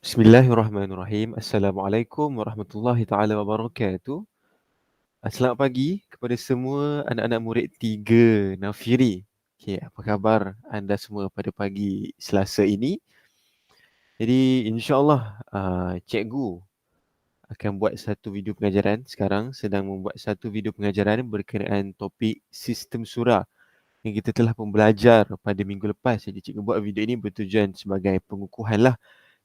Bismillahirrahmanirrahim. Assalamualaikum warahmatullahi taala wabarakatuh. Selamat pagi kepada semua anak-anak murid 3 Nafiri. Okey, apa khabar anda semua pada pagi Selasa ini? Jadi insya-Allah cikgu akan buat satu video pengajaran sekarang, sedang membuat satu video pengajaran berkenaan topik sistem surah yang kita telah pun belajar pada minggu lepas. Jadi cikgu buat video ini bertujuan sebagai pengukuhan lah,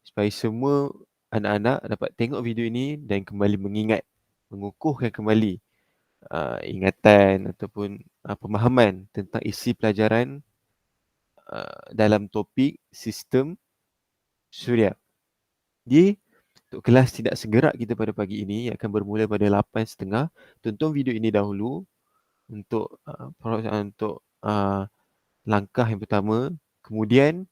supaya semua anak-anak dapat tengok video ini dan kembali mengingat, mengukuhkan kembali ingatan ataupun pemahaman tentang isi pelajaran dalam topik sistem suria. Jadi untuk kelas tidak segerak kita pada pagi ini akan bermula pada 8.30. Tonton video ini dahulu untuk langkah yang pertama. Kemudian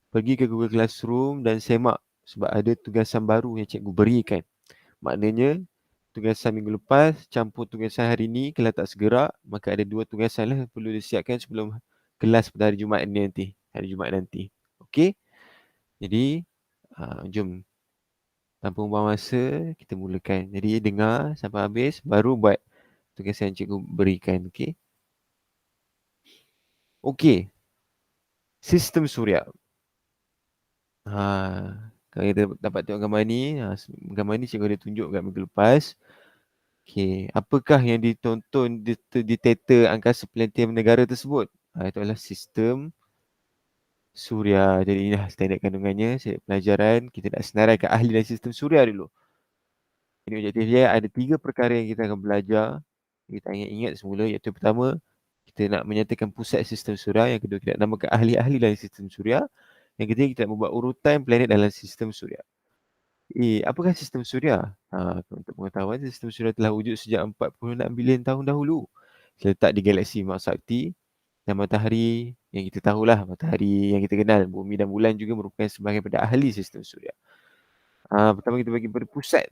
pergi ke Google Classroom dan semak sebab ada tugasan baru yang cikgu berikan. Maknanya tugasan minggu lepas campur tugasan hari ini. Kalau tak segera, maka ada 2 tugasan lah yang perlu disiapkan sebelum kelas pada hari Jumaat ni nanti. Hari Jumaat nanti. Okey? Jadi jom tanpa membuang masa kita mulakan. Jadi dengar sampai habis baru buat tugasan yang cikgu berikan. Okey? Okey. Sistem suria. Kalau kita dapat tengok gambar ni, gambar ni cikgu ada tunjuk kat minggu lepas. Okey, apakah yang ditonton di teater angkasa pelantiran negara tersebut? Itu adalah sistem suria. Jadi inilah standard kandungannya, pelajaran. Kita nak senaraikan ahli dan sistem suria dulu. Jadi objektif dia ada 3 perkara yang kita akan belajar. Kita ingat semula, iaitu pertama, kita nak menyatakan pusat sistem suria. Yang kedua, kita nak namakan ahli-ahli dalam sistem suria. Yang ketiga, kita nak membuat urutan planet dalam sistem suria. Apakah sistem suria? Untuk pengetahuan, sistem suria telah wujud sejak 46 bilion tahun dahulu. Terletak di galaksi Mars Sakti dan matahari yang kita tahulah, matahari yang kita kenal, bumi dan bulan juga merupakan sebahagian daripada ahli sistem suria. Pertama kita bagi pada pusat.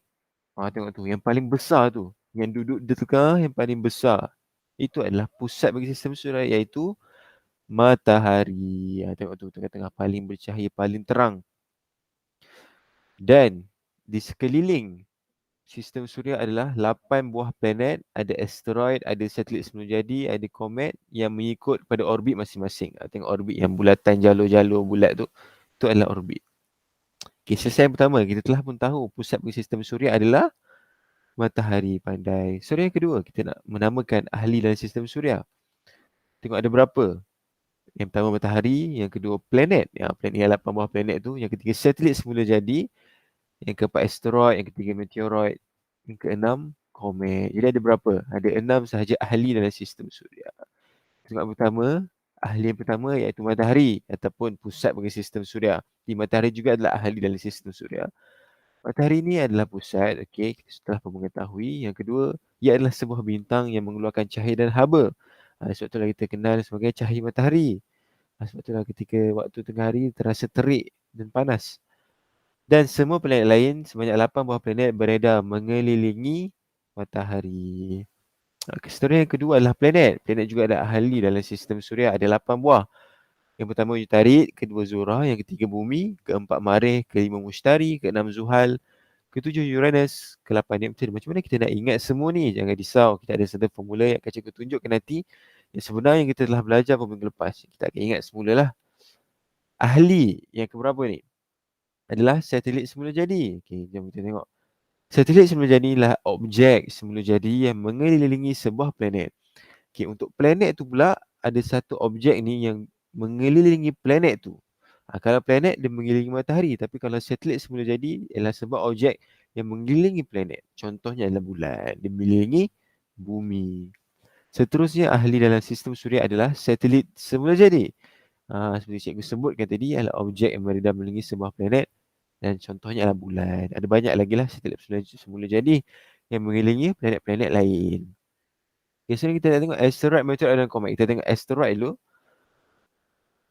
Tengok tu, yang paling besar tu, yang duduk di tengah yang paling besar. Itu adalah pusat bagi sistem suria, iaitu matahari. Tengok tu, tengah-tengah paling bercahaya, paling terang. Dan di sekeliling sistem suria adalah 8 buah planet, ada asteroid, ada satelit semula jadi, ada komet yang mengikut pada orbit masing-masing. Tengok orbit yang bulatan, jalur-jalur bulat tu, itu adalah orbit. Okey, selesai yang pertama, kita telah pun tahu pusat bagi sistem suria adalah matahari. Pandai. Soalan yang kedua, kita nak menamakan ahli dalam sistem suria. Tengok ada berapa? Yang pertama matahari, yang kedua planet. Planet yang 8 buah planet tu, yang ketiga satelit semula jadi, yang keempat asteroid, yang ketiga meteoroid, yang keenam komet. Jadi ada berapa? Ada 6 sahaja ahli dalam sistem suria. Tengok pertama, ahli yang pertama iaitu matahari ataupun pusat bagi sistem suria. Di matahari juga adalah ahli dalam sistem suria. Matahari ini adalah pusat, okey, kita setelah mengetahui. Yang kedua, ia adalah sebuah bintang yang mengeluarkan cahaya dan haba. Sebab itulah kita kenal sebagai cahaya matahari. Sebab itulah ketika waktu tengah hari terasa terik dan panas. Dan semua planet lain, sebanyak 8 buah planet beredar mengelilingi matahari. Story yang kedua adalah planet. Planet juga ada ahli dalam sistem suria, ada 8 buah. Yang pertama Yutarid, kedua Zura, yang ketiga Bumi, keempat Marikh, kelima Mushtari, keenam Zuhal, ketujuh Uranus, ke-8 Neptun. Macam mana kita nak ingat semua ni? Jangan risau, kita ada satu formula yang akan cikgu tunjukkan nanti. Yang sebenarnya kita telah belajar pada minggu lepas. Kita akan ingat semulalah. Ahli yang keberapa ni? Adalah satelit semula jadi. Okey, jom kita tengok. Satelit semula jadi adalah objek semula jadi yang mengelilingi sebuah planet. Okey, untuk planet tu pula ada satu objek ni yang mengelilingi planet tu. Kalau planet dia mengelilingi matahari, tapi kalau satelit semula jadi ialah sebuah objek yang mengelilingi planet. Contohnya adalah bulan, dia mengelilingi bumi. Seterusnya ahli dalam sistem suria adalah satelit semula jadi. Seperti cikgu sebutkan tadi, adalah objek yang beredar mengelilingi sebuah planet dan contohnya adalah bulan. Ada banyak lagi lah satelit semula jadi yang mengelilingi planet-planet lain. Okay, sekarang kita nak tengok asteroid, meteoroid dan komet. Kita tengok asteroid dulu.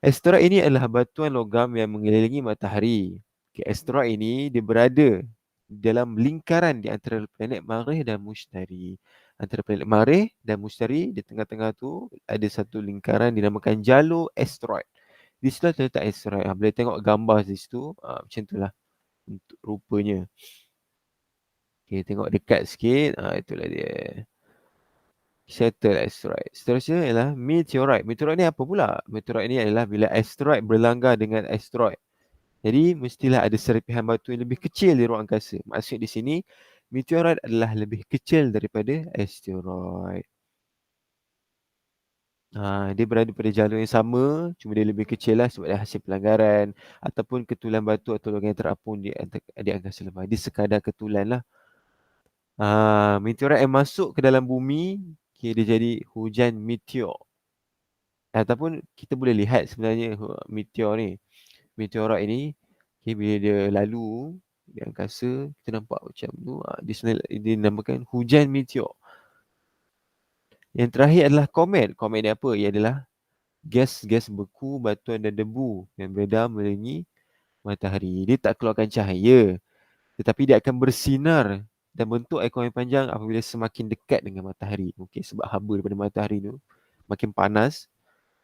Asteroid ini adalah batuan logam yang mengelilingi matahari. Okay, asteroid ini dia berada dalam lingkaran di antara planet Marikh dan Mushtari. Antara planet Marikh dan Mushtari, di tengah-tengah tu ada satu lingkaran dinamakan jalur asteroid. Di situ terletak asteroid. Boleh tengok gambar di situ. Macam itulah. untuk rupanya. Okay, tengok dekat sikit. Itulah dia. Settle asteroid. Seterusnya ialah meteorite. Meteorite ni apa pula? Meteorite ni adalah bila asteroid berlanggar dengan asteroid. Jadi mestilah ada serpihan batu yang lebih kecil di ruang angkasa. Maksud di sini, meteorite adalah lebih kecil daripada asteroid. Dia berada pada jalur yang sama, cuma dia lebih kecil lah sebab dia hasil pelanggaran ataupun ketulan batu atau logam yang terapung di angkasa lebar. Dia sekadar ketulan lah. Meteorit yang masuk ke dalam bumi, okay, dia jadi hujan meteor. Ataupun kita boleh lihat sebenarnya meteor ni. Meteorit ini, okay, bila dia lalu di angkasa, kita nampak macam tu. Dia dinamakan hujan meteor. Yang terakhir adalah komet. Komet ni apa? Ia adalah gas-gas beku, batuan dan debu yang beredar mengelilingi matahari. Dia tak keluarkan cahaya, tetapi dia akan bersinar dan bentuk ekor yang panjang apabila semakin dekat dengan matahari. Mungkin sebab haba daripada matahari tu makin panas,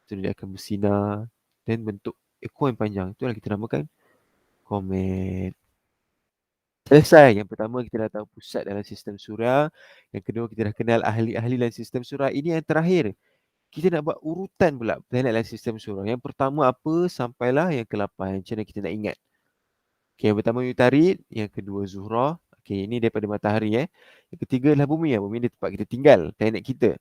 jadi dia akan bersinar dan bentuk ekor yang panjang. Itulah kita namakan komet. Selesai. Yang pertama kita dah tahu pusat dalam sistem suria. Yang kedua kita dah kenal ahli-ahli dalam sistem suria. Ini yang terakhir. Kita nak buat urutan pula planet dalam sistem suria. Yang pertama apa sampailah yang ke-8. Macam mana kita nak ingat? Okay, yang pertama Utarid, yang kedua Zuhrah. Okay, ini daripada matahari. Yang ketiga adalah bumi. Bumi ni tempat kita tinggal, planet kita.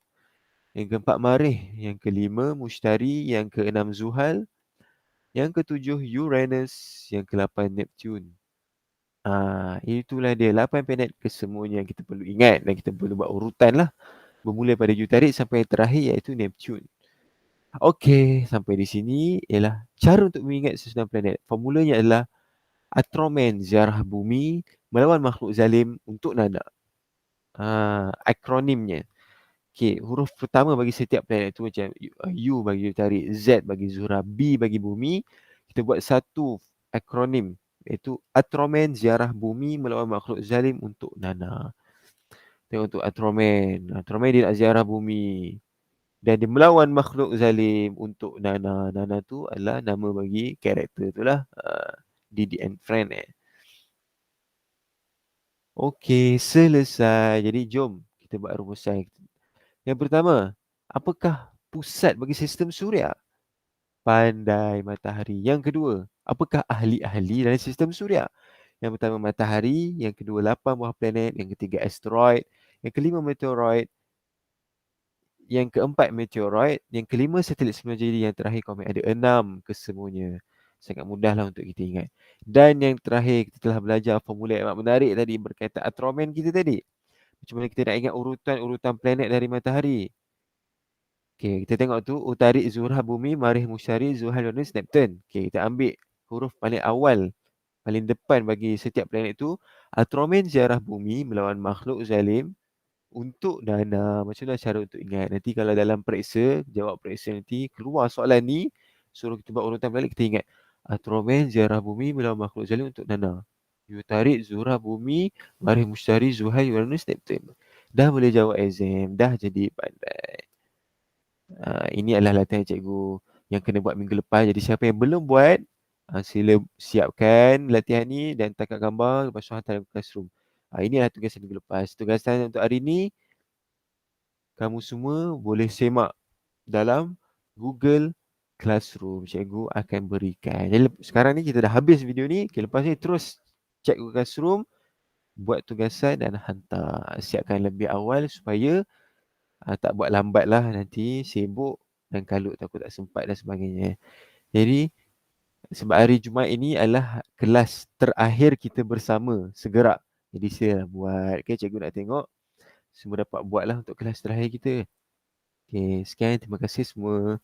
Yang keempat Marikh, yang kelima Mushtari, yang keenam Zuhal, yang ketujuh Uranus, yang ke-8 Neptune. Itulah dia 8 planet kesemuanya yang kita perlu ingat dan kita perlu buat urutan lah. Bermula pada Utarid sampai yang terakhir iaitu Neptune. Okey, sampai di sini ialah cara untuk mengingat susunan planet. Formulanya adalah Atromen ziarah bumi melawan makhluk zalim untuk nana. Akronimnya. Okey, huruf pertama bagi setiap planet itu macam U bagi Utarid, Z bagi Zuhrah, B bagi bumi. Kita buat satu akronim iaitu Atromen ziarah bumi melawan makhluk zalim untuk nana. Tengok untuk Atromen. Atromen dia nak ziarah bumi. Dan dia melawan makhluk zalim untuk Nana. Nana tu adalah nama bagi karakter tu lah. Didi and Friend Okey, selesai. Jadi jom kita buat rumusan. Yang pertama, apakah pusat bagi sistem suria? Pandai matahari. Yang kedua, apakah ahli-ahli dalam sistem suria? Yang pertama matahari, yang kedua 8 buah planet, yang ketiga asteroid, yang kelima meteoroid, yang keempat meteoroid, yang kelima satelit semula jadi, yang terakhir komet. Ada 6 kesemuanya. Sangat mudahlah untuk kita ingat. Dan yang terakhir kita telah belajar formula yang amat menarik tadi berkaitan Atromen kita tadi. Macam mana kita nak ingat urutan-urutan planet dari matahari. Okey, kita tengok tu Utarid, Zuhrah, Bumi, Marikh, Mushtari, Zuhal, Uranus, Neptune. Okey, kita ambil huruf paling awal, paling depan bagi setiap planet tu. Atromen ziarah bumi melawan makhluk zalim untuk dana. Macam mana cara untuk ingat? Nanti kalau dalam periksa, jawab periksa nanti, keluar soalan ni, suruh kita buat urutan balik, kita ingat. Atromen ziarah bumi melawan makhluk zalim untuk dana. Utarid, Zuhrah, Bumi, Marikh, Mushtari, Zuhal, Uranus, Neptune. Dah boleh jawab exam, dah jadi pandai. Ini adalah latihan cikgu yang kena buat minggu lepas. Jadi siapa yang belum buat, sila siapkan latihan ni dan tangkap gambar lepas tu hantar dalam classroom. Ini adalah tugasan minggu lepas. Tugasan untuk hari ni, kamu semua boleh semak dalam Google Classroom. Cikgu akan berikan. Jadi sekarang ni kita dah habis video ni. Okay, lepas ni terus check Google Classroom, buat tugasan dan hantar. Siapkan lebih awal supaya tak buat lambat lah, nanti sibuk dan kalut takut tak sempat dan sebagainya. Jadi sebab hari Jumaat ini adalah kelas terakhir kita bersama segerak. Jadi silalah buat. Okay, cikgu nak tengok semua dapat buat lah untuk kelas terakhir kita. Okay, sekian. Terima kasih semua.